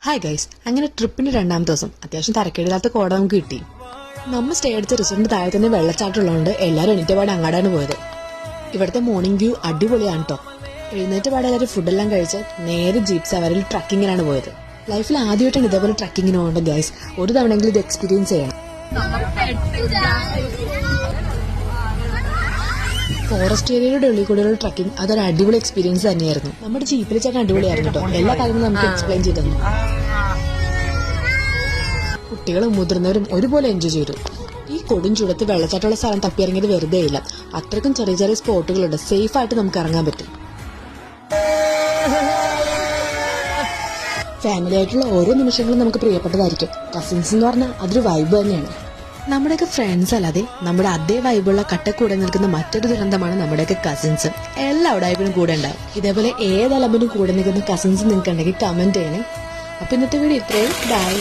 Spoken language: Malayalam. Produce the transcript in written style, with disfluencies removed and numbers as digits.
ഹായ് ഗൈസ്, അങ്ങനെ ട്രിപ്പിന്റെ രണ്ടാമത്തെ ദിവസം അത്യാവശ്യം തരക്കേടില്ലാത്ത കോട നമുക്ക് കിട്ടി. നമ്മൾ സ്റ്റേ അടിച്ച റിസോർട്ടിന്റെ താഴെ തന്നെ വെള്ളച്ചാട്ടമുള്ളതുകൊണ്ട് എല്ലാവരും എണീറ്റപാട് അങ്ങാടാണ് പോയത്. ഇവിടുത്തെ മോർണിംഗ് വ്യൂ അടിപൊളിയാണ് കേട്ടോ. എഴുന്നേറ്റപാട് എല്ലാവരും ഫുഡെല്ലാം കഴിച്ച് നേരെ ജീപ്പ് സവാരിയിൽ ട്രക്കിങ്ങിനാണ് പോയത്. ലൈഫിൽ ആദ്യമായിട്ടാണ് ഇതേപോലെ ട്രക്കിങ്ങിന് പോകുന്നത് ഗൈസ്. ഒരു തവണയെങ്കിലും ഇത് എക്സ്പീരിയൻസ് ചെയ്യണം. ഫോറസ്റ്റ് ഏരിയയുടെ ഉള്ളിൽ കൂടെയുള്ള ട്രക്കിംഗ് അതൊരു അടിപൊളി എക്സ്പീരിയൻസ് തന്നെയായിരുന്നു. നമ്മുടെ ജീപ്പിൽ ചേട്ടൻ അടിപൊളിയായിരുന്നു കേട്ടോ. എല്ലാ കാര്യങ്ങളും നമുക്ക് എക്സ്പ്ലെയിൻ ചെയ്തു തന്നു. കുട്ടികളും മുതിർന്നവരും ഒരുപോലെ എൻജോയ് ചെയ്തു. ഈ കൊടും ചൂടത്ത് വെള്ളച്ചാട്ടമുള്ള സ്ഥലം തപ്പിയിറങ്ങിയത് വെറുതെ ഇല്ല. അത്രയ്ക്കും ചെറിയ ചെറിയ സ്പോട്ടുകളുണ്ട്. സേഫ് ആയിട്ട് നമുക്ക് ഇറങ്ങാൻ പറ്റും. ഫാമിലി ആയിട്ടുള്ള ഓരോ നിമിഷങ്ങളും നമുക്ക് പ്രിയപ്പെട്ടതായിരിക്കും. കസിൻസ് എന്ന് പറഞ്ഞാൽ അതൊരു വൈബ് തന്നെയാണ്. നമ്മുടെയൊക്കെ ഫ്രണ്ട്സ് അല്ലാതെ നമ്മുടെ അതേ വൈബുള്ള കട്ടക്കൂടെ നിൽക്കുന്ന മറ്റൊരു ദുരന്തമാണ് നമ്മുടെയൊക്കെ കസിൻസ്. എല്ലാ ഉടായ്പിനും കൂടെ ഉണ്ടാവും. ഇതേപോലെ ഏത് അലമ്പിനും കൂടെ നിൽക്കുന്ന കസിൻസ് നിങ്ങൾക്ക് ഉണ്ടെങ്കിൽ കമന്റ് ചെയ്യണേ. അപ്പൊ ഇന്നത്തെ വീഡിയോ ഇത്രയും. ബൈ.